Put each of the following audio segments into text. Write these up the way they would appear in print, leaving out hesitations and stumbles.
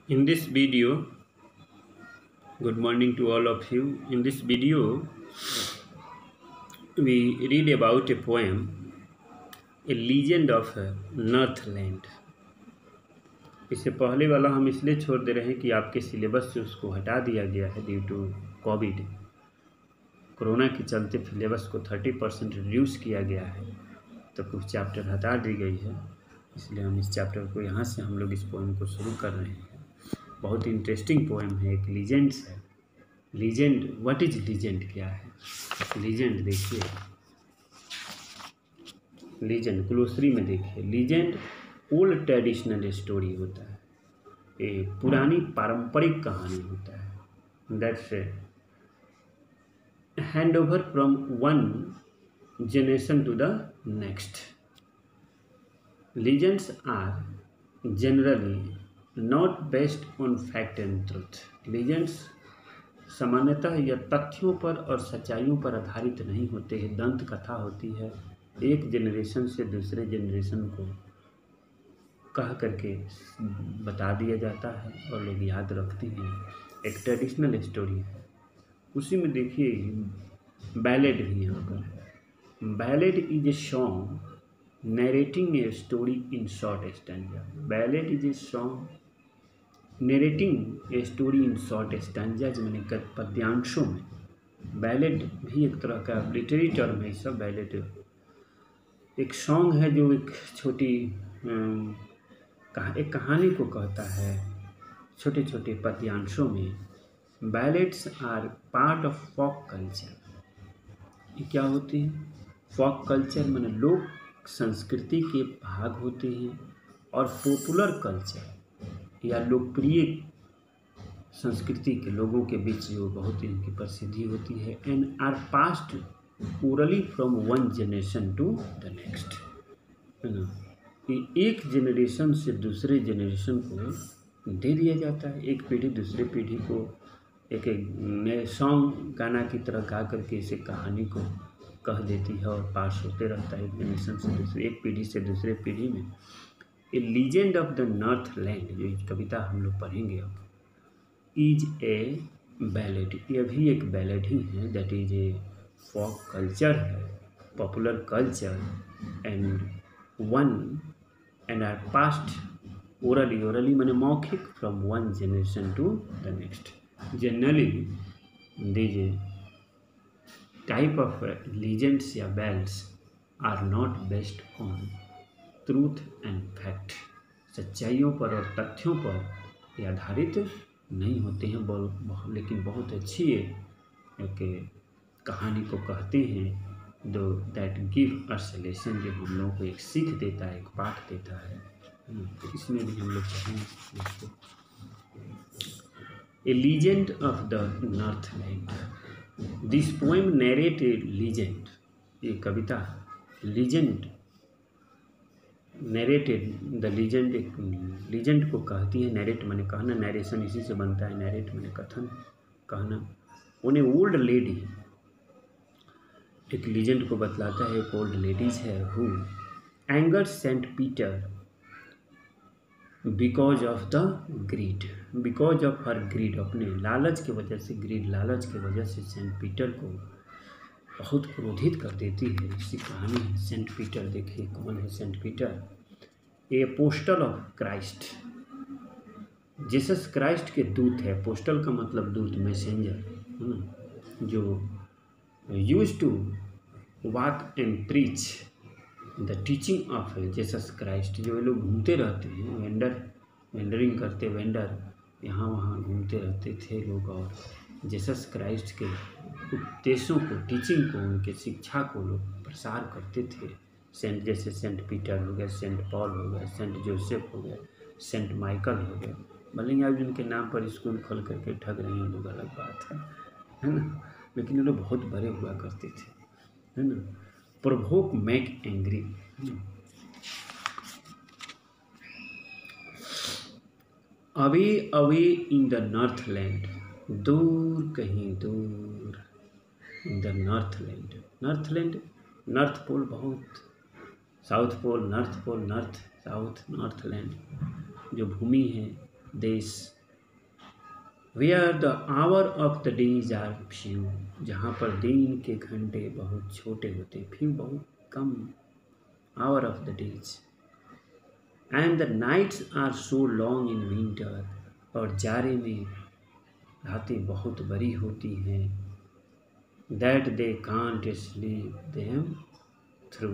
In this video, good morning to all of you. In this video, we read about a poem, A Legend of Northland. इससे पहले वाला हम इसलिए छोड़ दे रहे हैं कि आपके सिलेबस से उसको हटा दिया गया है ड्यू टू कोविड। कोरोना के चलते सिलेबस को 30% रिड्यूस किया गया है, तो कुछ चैप्टर हटा दी गई है, इसलिए हम इस चैप्टर को यहाँ से हम लोग इस पोएम को शुरू कर रहे हैं। बहुत इंटरेस्टिंग पोएम है, एक लीजेंड्स है। लीजेंड, व्हाट इज लीजेंड, क्या है लीजेंड? देखिए, लीजेंड ग्लोसरी में देखिए, लीजेंड ओल्ड ट्रेडिशनल स्टोरी होता है, एक पुरानी पारंपरिक कहानी होता है। That's hand over from one generation to the next. Legends are generally not based on fact and truth. Legends सामान्यतः यह तथ्यों पर और सच्चाइयों पर आधारित नहीं होते हैं, दंत कथा होती है। एक जनरेशन से दूसरे जनरेशन को कह करके बता दिया जाता है और लोग याद रखते हैं। एक ट्रेडिशनल स्टोरी है। उसी में देखिए बैलेड भी यहाँ पर है। Ballad is a song narrating a story in short stanza. Ballad is a song narrating a story in short stanzas, मैंने पद्यांशों में। बैलेड भी एक तरह का लिटरेरी टर्म है। सब बैलेड एक सॉन्ग है जो एक छोटी एक कहानी को कहता है छोटे छोटे पद्यांशों में। Ballads are part of folk culture. ये क्या होते हैं? फोक कल्चर माने लोक संस्कृति के भाग होते हैं, और पॉपुलर कल्चर या लोकप्रिय संस्कृति के लोगों के बीच जो बहुत इनकी प्रसिद्धि होती है। And are passed orally from one generation to the next, है ना। एक जनरेशन से दूसरे जनरेशन को दे दिया जाता है। एक पीढ़ी दूसरे पीढ़ी को एक नए सॉन्ग गाना की तरह गा करके इसे कहानी को कह देती है और पास होते रहता है एक जनरेशन से दूसरे, एक पीढ़ी से दूसरे पीढ़ी में। A legend of the Northland, जो कविता हम लोग पढ़ेंगे अब, इज ए बैलेड। यह भी एक बैलेड ही है। That is a folk culture है, popular culture, and are passed orally. Orally माने मौखिक, from one generation to the next. Generally these type of legends या bells are not based on truth and fact. सच्चाइयों पर और तथ्यों पर ये आधारित नहीं होते हैं, लेकिन बहुत अच्छी एक कहानी को कहते हैं, दो दैट गिव अस लेसन, जो हम लोगों को एक सीख देता है, एक पाठ देता है। इसमें भी हम लोग पढ़ेंगे। A legend of the Northland. This poem narrate a legend. ये कविता लीजेंड नरेटेड द लीजेंड, एक लीजेंड को कहती है। नरेट माने कहना, नरेशन इसी से बनता है। नरेट माने कथन, कहना। उन्हें ओल्ड लेडी, एक लीजेंड को बतलाता है, एक ओल्ड लेडीज है, who anger Saint Peter because of the greed. Because of her greed, अपने लालच की वजह से, ग्रीड लालच की वजह से सेंट पीटर को बहुत क्रोधित कर देती है। इसी कहानी है। सेंट पीटर, देखिए कौन है Saint Peter? Apostle of Christ, Jesus Christ के दूत है। पोस्टल का मतलब दूत, मैसेंजर, है ना, जो used to walk and preach the teaching of Jesus Christ. जो लोग घूमते रहते हैं, वेंडरिंग करते, वेंडर यहाँ वहाँ घूमते रहते थे लोग, और जीसस क्राइस्ट के उपदेशों को, टीचिंग को, उनके शिक्षा को लोग प्रसार करते थे। सेंट, जैसे सेंट पीटर हो गया, सेंट पॉल हो गया, सेंट जोसेफ हो गया, सेंट माइकल हो गया। भले ही आज उनके नाम पर स्कूल खोल करके ठग रहे हैं लोग, अलग बात है ना, लेकिन ये लोग बहुत बड़े हुआ करते थे, है ना। Provoke make angry. Away away in the Northland, दूर कहीं दूर, in the Northland. Northland, north pole बहुत, south pole, north pole, north south, Northland जो भूमि है, देश, where the hour of the days are few, जहाँ पर दिन के घंटे बहुत छोटे होते हैं, फ्यू बहुत कम, hour of the days. And the nights are so long in winter, और जाड़े में रातें बहुत बड़ी होती हैं। That they can't sleep them through,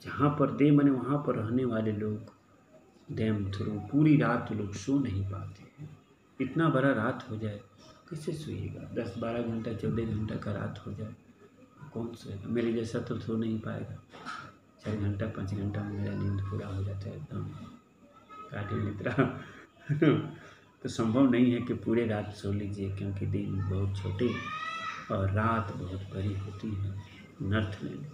जहाँ पर दे मने वहाँ पर रहने वाले लोग, देम थ्रू पूरी रात लोग सो नहीं पाते हैं। इतना बड़ा रात हो जाए कैसे सोइएगा, 10-12 घंटा 14 घंटा का रात हो जाए कौन सोएगा। मेरे जैसा तो सो नहीं पाएगा, 4 घंटा 5 घंटा में मेरा नींद पूरा हो जाता है एकदम काटे निद्रा तो संभव नहीं है कि पूरे रात सो लीजिए, क्योंकि दिन बहुत छोटे और रात बहुत बड़ी होती है। Northland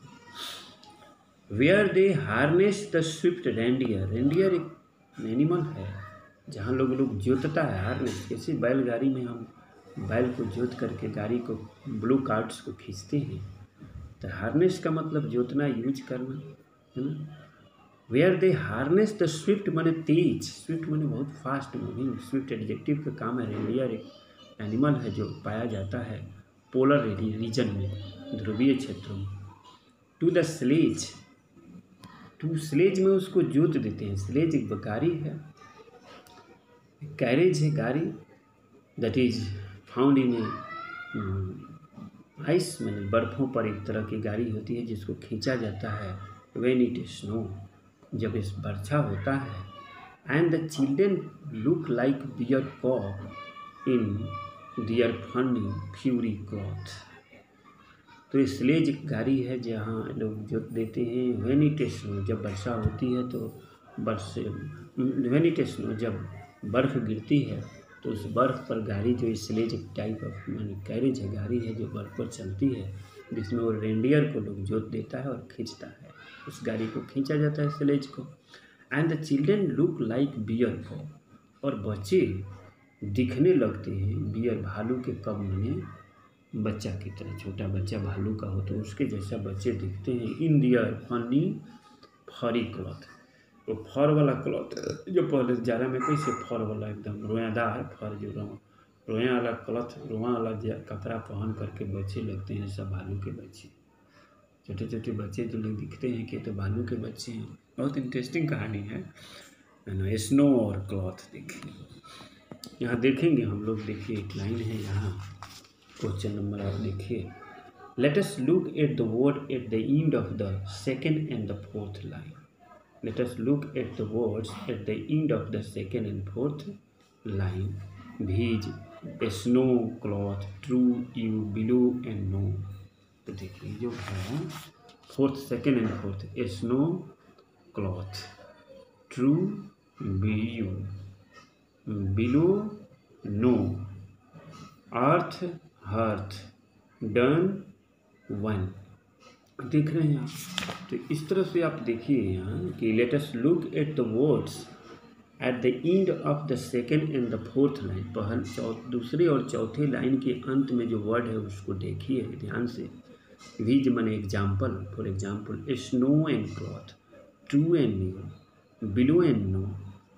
where they harness the swift reindeer, reindeer एक एनिमल है जहाँ लोग जोतता है। हार्नेस कैसे, बैलगाड़ी में हम बैल को जोत करके गाड़ी को ब्लू कार्ट्स को खींचते हैं, तो हार्नेस का मतलब जोतना, यूज करना, है ना। Where they harness the swift माने तेज, स्विफ्ट माने बहुत फास्ट मूविंग, स्विफ्ट एडजेक्टिव का काम है। रेंडियर एक एनिमल है जो पाया जाता है पोलर रीजन में, ध्रुवीय क्षेत्रों में। To the sledge, to sledge में उसको जोत देते हैं। स्लेज एक गाड़ी है, कैरेज है गाड़ी, that is found in ice, मैंने बर्फ़ों पर एक तरह की गाड़ी होती है जिसको खींचा जाता है। व्हेन इट स्नो, जब इस वर्षा होता है। And the children look like bear कॉक in their funny furry cloth, तो ये स्लेज एक गाड़ी है जहाँ लोग जोत देते हैं। व्हेन इट स्नो, जब वर्षा होती है तो व्हेन इट स्नो, जब बर्फ़ गिरती है तो उस बर्फ़ पर गाड़ी जो स्लेज एक टाइप ऑफ मानी कैरेज है, गाड़ी है जो बर्फ़ पर चलती है, जिसमें वो रेंडियर को लोग जोत देता है और खींचता है। उस गाड़ी को खींचा जाता है स्लेज को। And the children look like bear कॉ, और बच्चे दिखने लगते हैं बियर भालू के कब मने बच्चा की तरह, छोटा बच्चा भालू का हो तो उसके जैसा बच्चे दिखते हैं। इन दियर फनी फरी क्लॉथ, वो फर वाला क्लॉथ जो पहले जाड़ा में कैसे फर वाला एकदम रोयादार फर, जो रोया वाला क्लॉथ, रोआ वाला कपड़ा पहन करके बच्चे लगते हैं सब भालू के बच्चे, छोटे छोटे बच्चे जो लोग दिखते हैं कि तो भालू के बच्चे हैं। बहुत इंटरेस्टिंग कहानी है ना। स्नो और क्लॉथ देखिए, यहाँ देखेंगे हम लोग, देखिए एक लाइन है यहाँ, क्वेश्चन नंबर आप देखिए। Let us look at the word at the end of the second and the fourth line. Let us look at the words at the end of the second and fourth line. These, snow, cloth, true, you, below and no. तो देखिए जो है fourth, second and fourth, snow, cloth, true, you, below, no, earth, hearth, done, one. देख रहे हैं आप, तो इस तरह से आप देखिए यहाँ कि late us look at the words at the end of the second and the fourth line. दूसरे और चौथे लाइन के अंत में जो वर्ड है उसको देखिए ध्यान से। वीज मने example, for example snow and cloth, true and new, below and no.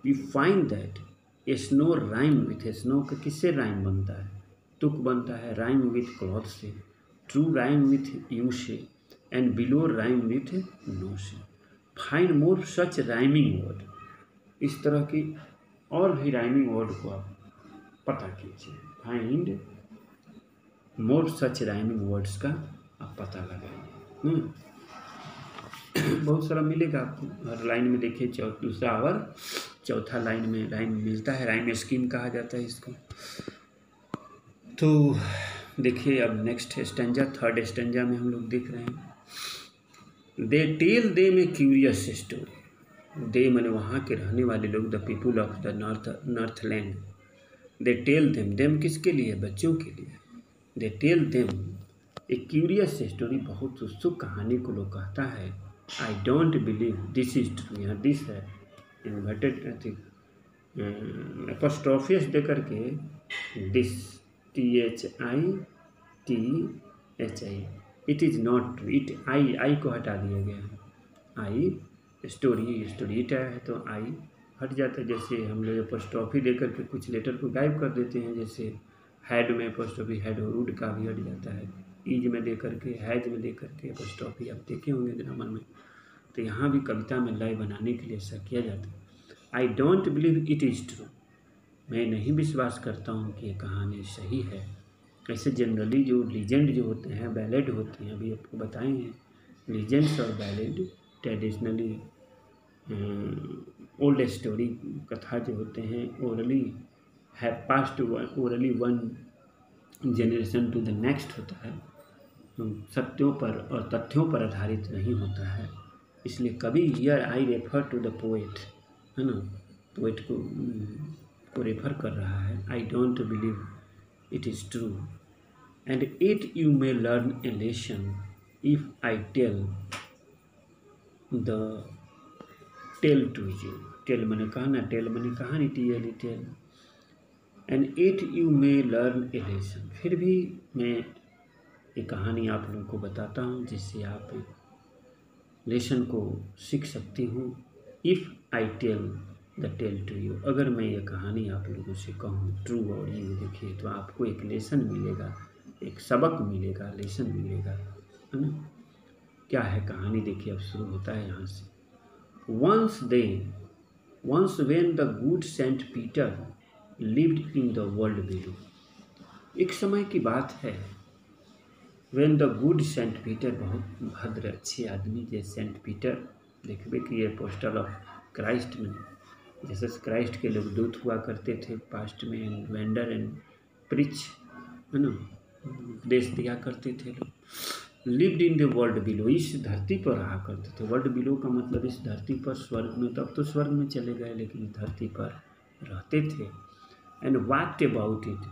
We find that snow rhyme with, snow का किससे राइम बनता है, तुक बनता है, राइम विथ क्लॉथ से, ट्रू राइम विथ यू से, and below rhyme with no से। Find more such rhyming word, इस तरह की और भी राइमिंग वर्ड को आप पता कीजिए। Find more such rhyming words का आप पता लगाइए। बहुत सारा मिलेगा आपको हर लाइन में। देखिए दूसरा और चौथा लाइन में राइम मिलता है, राइम स्कीम कहा जाता है इसको। तो देखिए अब नेक्स्ट स्टैंजा, थर्ड स्टैंजा में हम लोग देख रहे हैं। They tell them a curious story, they मैंने वहाँ के रहने वाले लोग, the people of the Northland. They tell them, them किसके लिए, बच्चों के लिए। They tell them a curious story, बहुत उत्सुक कहानी को लोग कहता है। I don't believe this is true, यहाँ दिस है इन्वर्टेड एपोस्ट्रोफियस दे करके this, THITHI, it is not true. It I को हटा दिया गया है। आई स्टोरी, स्टोरी इट है तो आई हट जाता है। जैसे हम लोग एपोस्ट्रॉफी दे करके कुछ लेटर को गायब कर देते हैं, जैसे हैड में एपोस्ट्रॉफी हैड और वुड का भी हट जाता है, ईज में दे करके हैज में दे करके एपोस्ट्रॉफी आप देखे होंगे ग्रामर में। तो यहाँ भी कविता में लय बनाने के लिए ऐसा किया जाता है। I don't believe it is true, मैं नहीं विश्वास करता हूँ कि ये कहानी सही है। ऐसे जनरली जो लीजेंड जो होते हैं, बैलेड होते हैं, अभी आपको बताए हैं लीजेंड्स और बैलेड ट्रेडिशनली ओल्ड स्टोरी कथा जो होते हैं ओरली है passed orally one generation to the next होता है, सत्यों पर और तथ्यों पर आधारित नहीं होता है। इसलिए कभी here I refer to the poet, है ना, पोएट को रेफर कर रहा है। I don't believe it is true and it you may learn a lesson if I tell the tale to you. Tale मैंने कहा ना, टेल मैंने कहा नहीं, T tale. And it you may learn a lesson, फिर भी मैं ये कहानी आप लोगों को बताता हूँ जिससे आप लेसन को सीख सकती हूँ। If I tell the tale to you, अगर मैं ये कहानी आप लोगों से कहूँ ट्रू और यू, देखिए तो आपको एक लेसन मिलेगा, एक सबक मिलेगा, लेसन मिलेगा, है ना। क्या है कहानी, देखिए अब शुरू होता है यहाँ से। Once when the good Saint Peter lived in the world below, एक समय की बात है। when the good Saint Peter, बहुत भद्र अच्छे आदमी जैसे सेंट पीटर, देखबे कि ये पोस्टल ऑफ क्राइस्ट में जैसे क्राइस्ट के लोग दूत हुआ करते थे पास्ट में, एंड वेंडर एंड प्रिच, है ना, उपदेश दिया करते थे लोग। Lived in the world below, इस धरती पर रहा करते थे। वर्ल्ड बिलो का मतलब इस धरती पर, स्वर्ग में, तब तो स्वर्ग में चले गए लेकिन इस धरती पर रहते थे। एंड वॉकड अबाउट इट,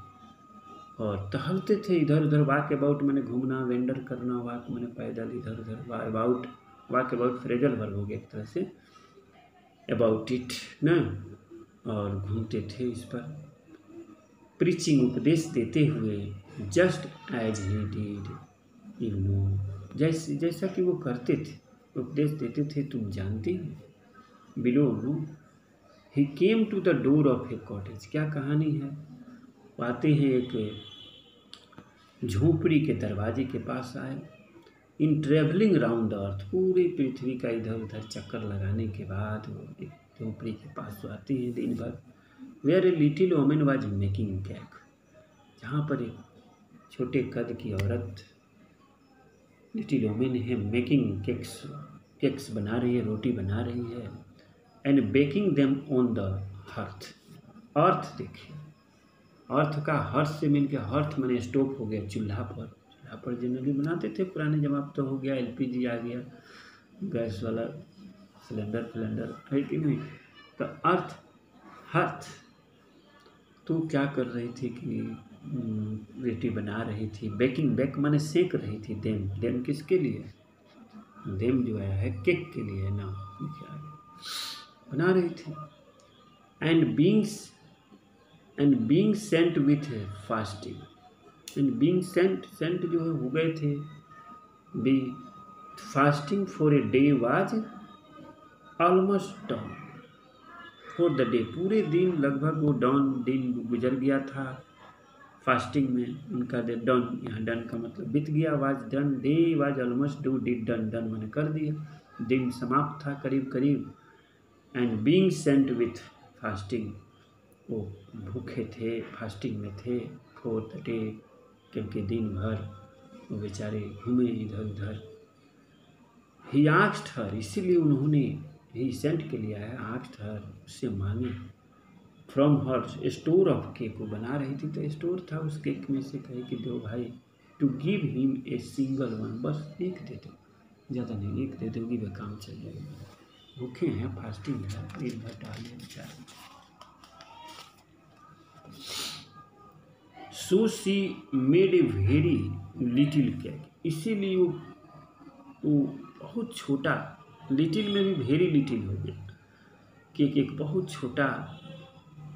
और टहलते थे इधर उधर। वॉक अबाउट मैंने घूमना, वेंडर करना, वॉक मैंने पैदल इधर उधर, about walk about phrasal verb हो गया एक तरह से, अबाउट इट ना, और घूमते थे इस पर। प्रीचिंग, उपदेश देते हुए, just as he did you know, जैसा कि वो करते थे, उपदेश देते थे, तुम जानते हो। Below no, he came to the door of a cottage, क्या कहानी है। वो आते हैं एक झोपड़ी के दरवाजे के पास आए। इन ट्रेवलिंग राउंड द अर्थ, पूरी पृथ्वी का इधर उधर चक्कर लगाने के बाद वो एक झोपड़ी के पास जो आते हैं दिन भर। Where a little women was making cake, जहाँ पर एक छोटे कद की औरत, लिटिल वोमेन है, मेकिंग केक्स बना रही है, रोटी बना रही है। And baking them on the hearth, earth देखिए, अर्थ का हर्थ से मिल के हर्थ मैंने स्टोव हो गया, चूल्हा पर जनरली बनाते थे पुराने जमाने, तो हो गया एलपीजी आ गया, गैस वाला सिलेंडर है कि नहीं। तो अर्थ हर्थ, तो क्या कर रही थी कि रोटी बना रही थी। बेक माने सेक रही थी। देम किसके लिए, देम जो है केक के लिए ना, बना रही थी। And being sent with fasting, and being sent जो है हो गए थे be fasting for a day was almost done, for the day, पूरे दिन लगभग वो दिन गुजर गया था फास्टिंग में उनका। डन, यहाँ डन का मतलब बीत गया। Was done, day was almost do, did done, done मैंने कर दिया, दिन समाप्त था करीब करीब। And being sent with fasting, वो भूखे थे, फास्टिंग में थे, फॉर द डे, क्योंकि दिन भर वो बेचारे घूमे इधर उधर। ही आस्क्ड हर, इसीलिए उन्होंने, ही सेंट के लिए आया, आस्क्ड हर, उससे मांगे, from her store of cake, वो बना रही थी तो स्टोर था उस केक में से, कहे कि दो भाई, to give him a single one, बस एक दे दो, ज़्यादा नहीं, एक दे दोगी वह काम चल जाएगा। भूखे हैं, फास्टिंग है, दिन भर डालिए बेचारे। So she made a very little cake, इसीलिए वो बहुत छोटा, लिटिल में भी वेरी लिटिल हो गया, केक एक बहुत छोटा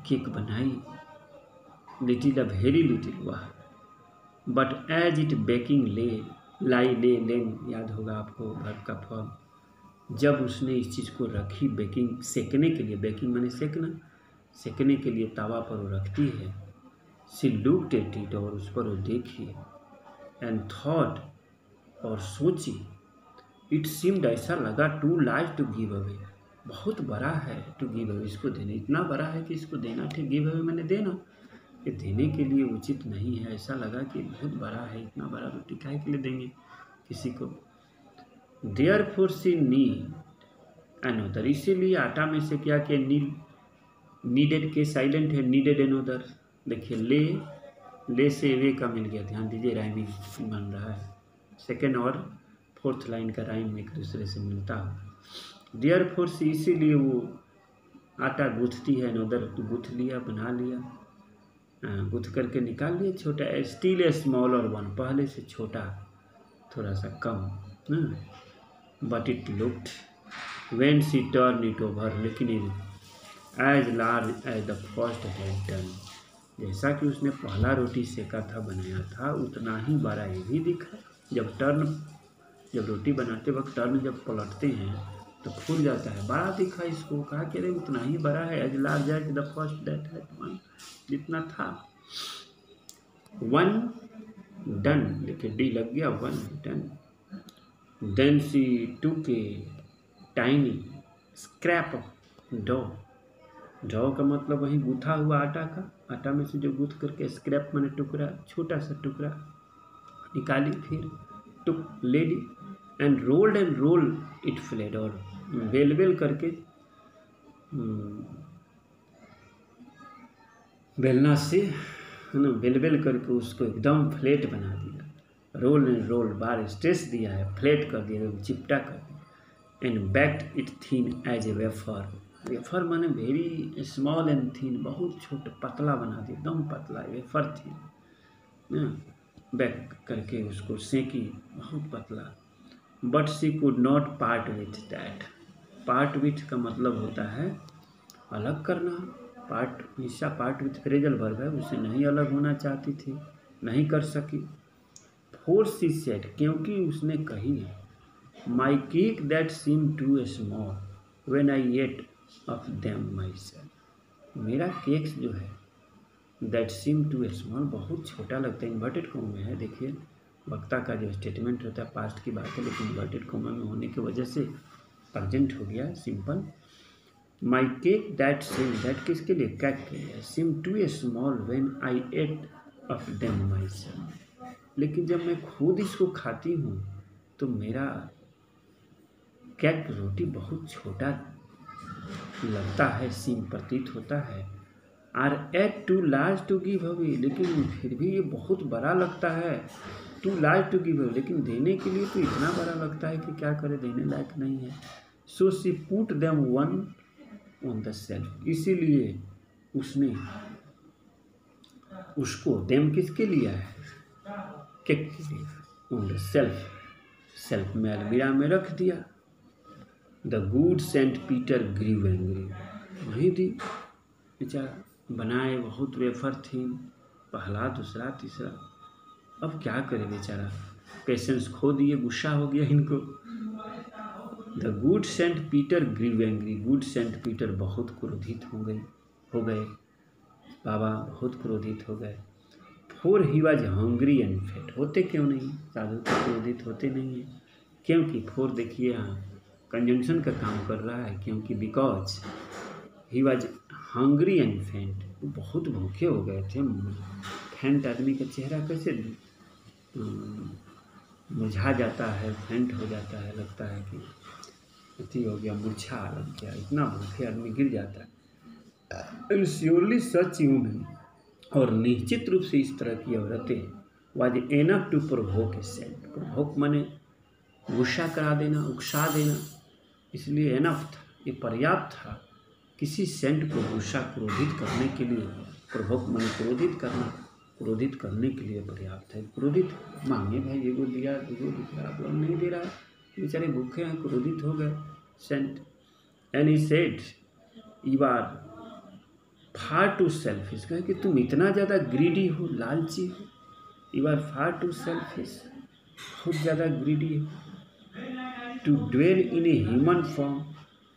केक बनाई, लिटिल वेरी लिटिल हुआ। बट एज इट बेकिंग लेन, याद होगा आपको वर्ब का फॉर्म, जब उसने इस चीज़ को रखी बेकिंग सेकने के लिए, बेकिंग माने सेकना, सेकने के लिए तावा पर वो रखती है, शी लुक्ड एट इट, और उस पर वो देखी, एंड थॉट, और सोची, इट सीम्ड, ऐसा लगा, too large to give away, बहुत बड़ा है टू गिव अवे, इसको देने, इतना बड़ा है कि इसको देना, ठीक, गिव अवे मैंने देना, ये देने के लिए उचित नहीं है, ऐसा लगा कि बहुत बड़ा है, इतना बड़ा रोटी काहे के लिए देंगे किसी को। देयरफॉर शी नीड अनदर, इसीलिए आटा में से क्या किया, नीडेड के साइलेंट है, नीडेड अनदर, देखिए ले से वे का मिल गया, ध्यान दीजिए राइमिंग बन रहा है, सेकेंड और फोर्थ लाइन का राइम एक दूसरे से मिलता है। देयरफॉर शी, इसीलिए वो आटा गूँथती है, अनदर, गूँथ लिया, बना लिया, गूँथ करके निकाल लिया, छोटा, स्टिल ए स्मॉलर वन, पहले से छोटा, थोड़ा सा कम, but it looked when she turn it over, लेकिन as large as the first had done, जैसा कि उसने पहला रोटी सेका था, बनाया था, उतना ही बड़ा ये भी दिखा। जब रोटी बनाते वक्त टर्न जब पलटते हैं तो फूल जाता है, बड़ा दिखा इसको, कहा कि अरे उतना ही बड़ा है, as large as the first that had one, जितना था। वन डन, लेके डी लग गया, one done. Then she took a tiny scrap of dough, dough का मतलब वही गूथा हुआ आटा का, आटा में से जो गूथ करके, स्क्रैप माने टुकड़ा, छोटा सा टुकड़ा निकाली, फिर took lady, and roll it flat, और बेल करके बेलना से, है ना, बेल करके उसको एकदम फ्लैट बना दिया, रोल बार स्ट्रेस दिया है, फ्लैट कर दिया, चिपटा कर दिया, and baked it thin as a wafer, wafer माने वेरी स्मॉल एंड थिन, बहुत छोटा पतला बना दिया, एकदम पतला, वेफर थी ना, बैक करके उसको सेकी, बहुत पतला। But she could not part with that, part with का मतलब होता है अलग करना, पार्ट, हिस्सा, पार्ट विथ फ्रेजल वर्ब है, उसे नहीं अलग होना चाहती थी, नहीं कर सकी। फोर शी सेड, क्योंकि उसने कही, my cake that seem too small when I ate of them myself, मेरा केक्स जो है दैट सीम टू स्मॉल, बहुत छोटा लगता है, इन्वर्टेड कॉमा में है, देखिए वक्ता का जो स्टेटमेंट होता है पास्ट की बात है, लेकिन इन्वर्टेड कॉमा में होने की वजह से प्रेजेंट हो गया, सिंपल। My cake that seem, that किसके लिए, केक के लिए, seem too small when I ate of them myself, लेकिन जब मैं खुद इसको खाती हूँ तो मेरा केक रोटी बहुत छोटा लगता है, सीम प्रतीत होता है। Are yet too large to give away, लेकिन फिर भी ये बहुत बड़ा लगता है, too large to give away, लेकिन देने के लिए तो इतना बड़ा लगता है कि क्या करे, देने लायक नहीं है। So she put them one on the self, इसीलिए उसने उसको, देम किसके लिया है, केक के लिए, ऑन द सेल्फ, सेल्फ में अलमीरा में रख दिया। The good saint Peter grew angry, वहीं दी, बेचारा बनाए, बहुत वेफर थी, पहला, दूसरा, तीसरा, अब क्या करे बेचारा, पेशेंस खो दिए, गुस्सा हो गया इनको। The good saint Peter grew angry, good saint Peter बहुत क्रोधित हो गए, बाबा बहुत क्रोधित हो गए। For he was hungry and faint, होते क्यों नहीं, साधु तो क्रोधित होते नहीं हैं, क्योंकि फोर देखिए यहाँ कंजंक्शन का काम कर रहा है, क्योंकि because he was hungry and फेंट, वो बहुत भूखे हो गए थे। फेंट आदमी का चेहरा कैसे मुरझा जाता है, फेंट हो जाता है, लगता है कि अति हो गया, मूर्छा लग गया, इतना भूखे आदमी गिर जाता है। एंड श्योरली सच यूमेन, और निश्चित रूप से इस तरह की औरतें was enough to provoke a saint, provoke माने गुस्सा करा देना, उकसा देना, इसलिए एनफ था, ये पर्याप्त था किसी सेंट को गुस्सा, क्रोधित करने के लिए। प्रोवोक माने क्रोधित करना, क्रोधित करने के लिए पर्याप्त है। क्रोधित मांगे भाई, एगो दिया, दूगो दिया, आप लोग नहीं दे रहा, बेचारे भूखे हैं, क्रोधित हो गए saint. And he said you are far too selfish, कहे कि तुम इतना ज़्यादा ग्रीडी हो, लालची हो, you are far too selfish, बहुत ज़्यादा ग्रीडी हो। To dwell in a human form,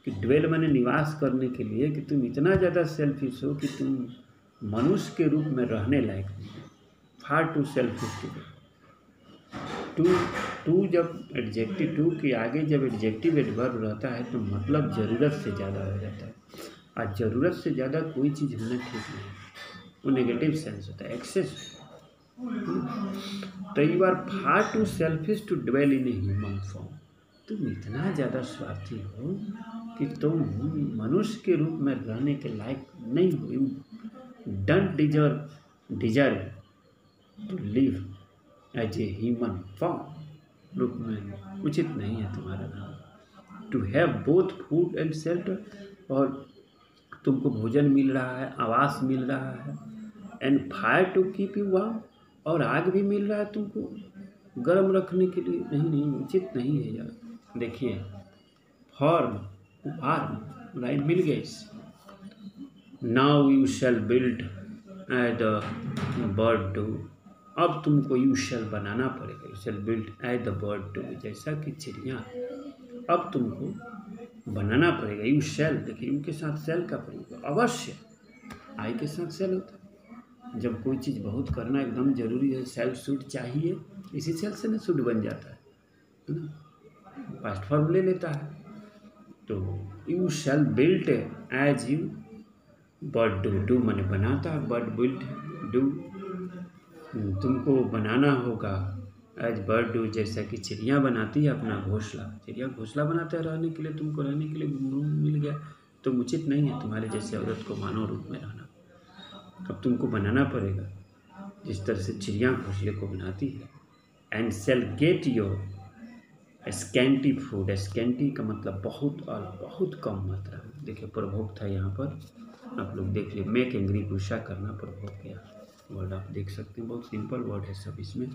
कि ड्वेल माने निवास करने के लिए, कि तुम इतना ज़्यादा सेल्फिश हो कि तुम मनुष्य के रूप में रहने लायक नहीं हो। फार टू सेल्फिश टू टू जब एडजेक्टिव टू के आगे जब एडजेक्टिव एडवर्ब रहता है तो मतलब ज़रूरत से ज़्यादा हो जाता है, और ज़रूरत से ज़्यादा कोई चीज़ होना ठीक नहीं, वो नेगेटिव सेंस होता है, एक्सेस। तो you are far too selfish to dwell in a human form, तुम इतना ज़्यादा स्वार्थी हो कि तुम मनुष्य के रूप में रहने के लायक नहीं हो। You don't deserve to live as a human form, रूप में उचित नहीं है तुम्हारा नाम। To have both food and shelter, और तुमको भोजन मिल रहा है, आवास मिल रहा है, and fire to keep you warm, और आग भी मिल रहा है तुमको गर्म रखने के लिए। नहीं, उचित नहीं है यार। देखिए फॉर्म आर्म राइट मिल गया इससे। Now you shall build as the bird do, अब तुमको यू शैल बनाना पड़ेगा, you shall build as the bird do, जैसा कि चिड़िया, अब तुमको बनाना पड़ेगा। यू शैल, देखिए यू के साथ सेल का प्रयोग अवश्य, आई के साथ सेल होता है। जब कोई चीज़ बहुत करना एकदम जरूरी है, सेल शुड चाहिए, इसी सेल से ना शुड बन जाता है ना, पास्ट फॉर्म ले लेता है। तो you shall build as you bird do, do माने बनाता है, बर्ड बिल्ड डू, तुमको बनाना होगा एज बर्ड डू, जैसा कि चिड़िया बनाती है अपना घोंसला। चिड़िया घोंसला बनाता है रहने के लिए, तुमको रहने के लिए मिल गया तो उचित नहीं है तुम्हारे जैसे औरत को मानव रूप में रहना। अब तुमको बनाना पड़ेगा जिस तरह से चिड़िया घोंसले को बनाती है। And shall get your scanty food, scanty का मतलब बहुत और बहुत कम मात्रा में। देखिए प्रभोग था यहाँ पर, आप लोग देख लिए, मेक एंग्री, गुस्सा करना प्रभोग किया वर्ड आप देख सकते हैं, बहुत सिंपल वर्ड है सब इसमें।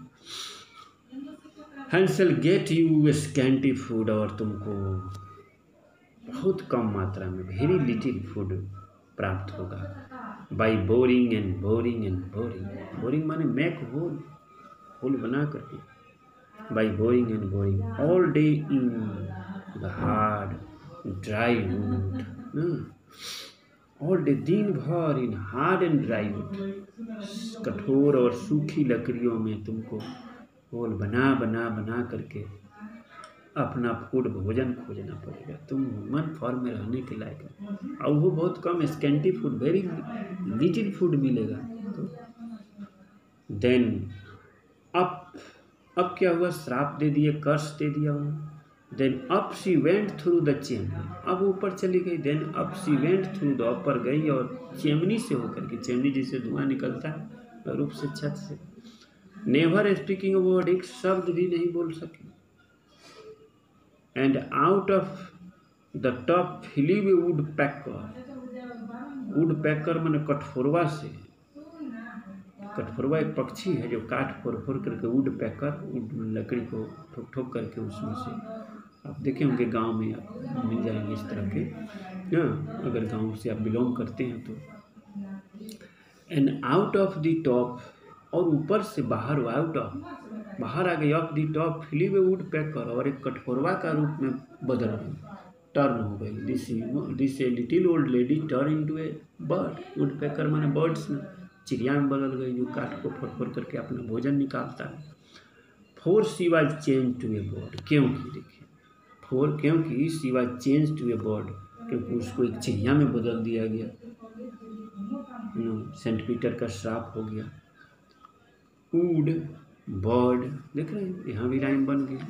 And shall get you scanty food, और तुमको बहुत कम मात्रा में, वेरी लिटिल फूड प्राप्त होगा। By boring and boring and boring, boring माने मेक होल, होल बना करके, by boring and boring all day in the hard dry would, all day दिन भर in hard and dry would, कठोर और सूखी लकड़ियों में तुमको होल बना बना बना करके अपना फूड भोजन खोजना पड़ेगा। तुम ह्यूमन फॉर्म में रहने के लायक है, और वो बहुत कम scanty food, very little food मिलेगा। तो देन अब क्या हुआ, श्राप दे दिए, कर्स दे दिया उन्होंने। Then up she went through the chimney, अब ऊपर चली गई। Then up she went through the, ऊपर गई और चेमनी से होकर के, चेमनी जिससे धुआं निकलता है रूप से, छत से। नेवर स्पीकिंग अ वर्ड, एक शब्द भी नहीं बोल सकी। And out of the top flew a woodpecker, woodpecker मैंने कठफोरवा से, कठफोरवा एक पक्षी है जो काट फोड़ फोड़ करके, वुड पैकर, वुड लकड़ी को ठोक ठोक करके उसमें से, आप देखे होंगे गांव में आप मिल जाएंगे इस तरह के, हाँ अगर गांव से आप बिलोंग करते हैं तो। And out of the top, और ऊपर से बाहर, आउट ऑफ बाहर आ गई, of the top flew a woodpecker, और एक कठफोरवा का रूप में बदल गई, टर्न हो गई। This a little old lady turn into a bird, woodpecker माने बर्ड्स में, चिड़िया में बदल गई जो काट को फोड़ फोड़ करके अपना भोजन निकालता है। For she was change to a bird, क्योंकि देखिए क्योंकि she was change to a bird, क्योंकि उसको एक चिड़िया में बदल दिया गया। सेंट पीटर का श्राप हो गया। वुड बर्ड, देख रहे हैं यहाँ भी राइम बन गया।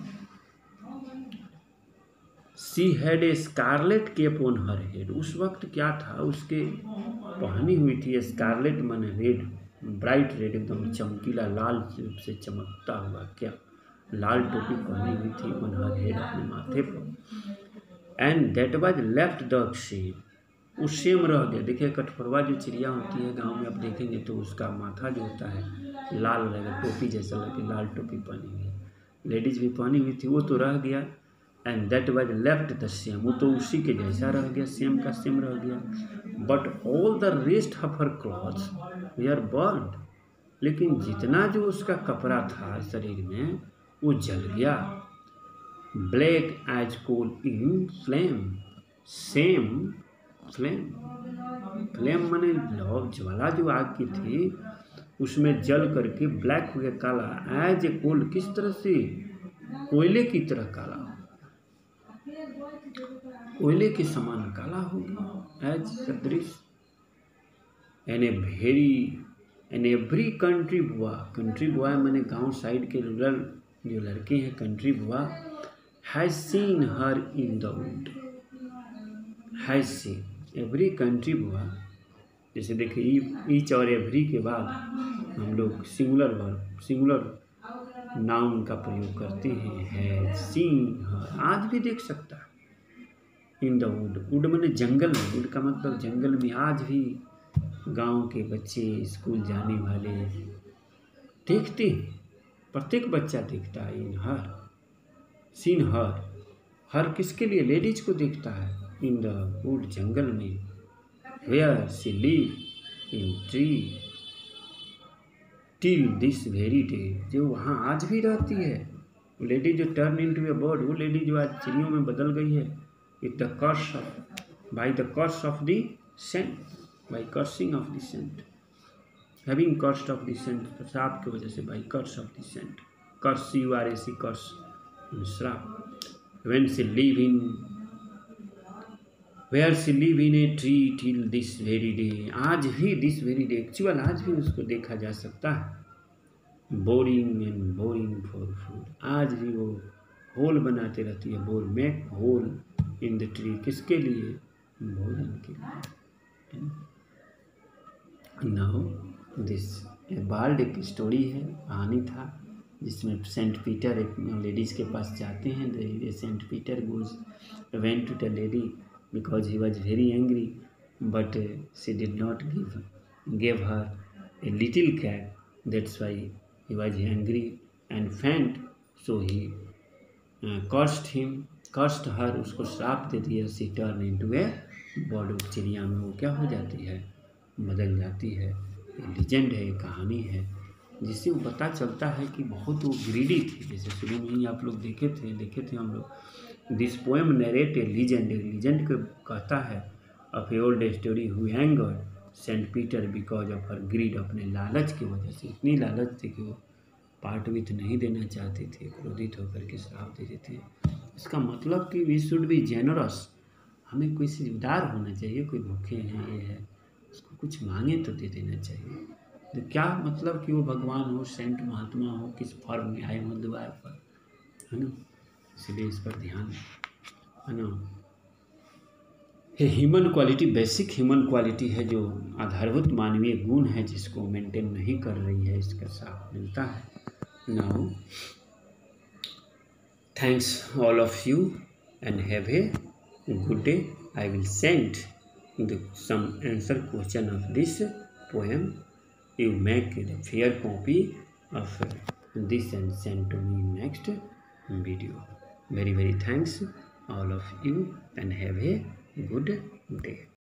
She had a scarlet cap on her head, उस वक्त क्या था, उसके पहनी हुई थी स्कारलेट माने रेड, ब्राइट रेड, एकदम चमकीला लाल से चमकता हुआ, क्या लाल टोपी पहनी हुई थी ऑन हर हेड, अपने माथे पर। And that was left the same, वो सेम रह गया। देखिए कठफोरवा जो चिड़िया होती है गांव में आप देखेंगे तो उसका माथा जो होता है लाल रहेगा, टोपी जैसा लगे, लाल टोपी पहनी हुई है, लेडीज भी पहनी हुई थी, वो तो रह गया। And that was left the same, वो तो उसी के जैसा रह गया, सेम का सेम रह गया। But all the rest of her clothes were burned, लेकिन जितना जो उसका कपड़ा था शरीर में वो जल गया। black as coal in flame, same flame, flame माने ज्वाला जो आग की थी उसमें जल करके ब्लैक हो गया, काला, एज ए कोल, किस तरह से, कोयले की तरह काला, कोयले के समान काला हो गया, एज सदृश। एन एवरी कंट्री बॉय माने गांव साइड के रूरल जो लड़के हैं, country boy, has seen her in the wood, has seen, every country boy, जैसे देखिए ईच और एवरी के बाद हम लोग सिंगुलर वर्ब, सिंगुलर नाउन का प्रयोग करते हैं, हैज सीन हर, आज भी देख सकता है, इन द वुड, वुड माने जंगल में, वुड का मतलब जंगल में, आज भी गांव के बच्चे, स्कूल जाने वाले देखते हैं, प्रत्येक बच्चा देखता है, इन हर, सीन हर, हर किसके लिए, लेडीज को देखता है, इन द वुड, जंगल में, where she live in tree till this very day, जो वहाँ आज भी रहती है, वो लेडी जो turn in to a bird, वो लेडी जो आज चिड़ियों में बदल गई है, with the curse of, by the curse of the saint, by cursing of the saint, having curse of the saint, श्राप की वजह से, by curse of the saint, curse CURSE, curse श्राप, when she live in, where she live in a tree till this very day, आज भी this very day, actual आज भी उसको देखा जा सकता है, boring and boring for food, आज भी वो होल बनाते रहती है, bore, make hole in the tree, किसके लिए, भोजन के लिए। नाउ दिस बाल्ड एक स्टोरी है, कहानी था, जिसमें सेंट पीटर एक लेडीज़ के पास जाते हैं, saint Peter goes went to the lady because he was very angry, but she did not gave her a little cat, that's why he was angry and faint, so he cursed her, उसको श्राप दे दिया, she turned into a bird, चिड़िया में वो क्या हो जाती है, बदल जाती है। ये लीजेंड है, ये कहानी है, जिससे वो पता चलता है कि बहुत वो ग्रीडी थी, जैसे शुरू में ही आप लोग देखे थे हम लोग, this poem narrate a legend को कहता है, of a old story who angered saint Peter because of her greed, अपने लालच की वजह से, इतनी लालच थी कि वो पार्ट विथ नहीं देना चाहते थे, क्रोधित होकर के श्राप दे देते हैं। इसका मतलब कि वी शुड बी जेनरस, हमें कोई से उदार होना चाहिए, कोई भूखे हैं, ये है, उसको कुछ मांगे तो दे देना चाहिए। तो क्या मतलब कि वो भगवान हो, सेंट महात्मा हो, किस फॉर्म में आए हो द्वार पर, है ना, इसलिए इस पर ध्यान, है ना। ये human quality, basic human quality है, जो आधारभूत मानवीय गुण है, जिसको मेंटेन नहीं कर रही है, इसका साफ मिलता है। Now thanks all of you and have a good day. I will send some answer question of this poem. You make the fair copy of this and send to me next video. Very thanks all of you and have a good day.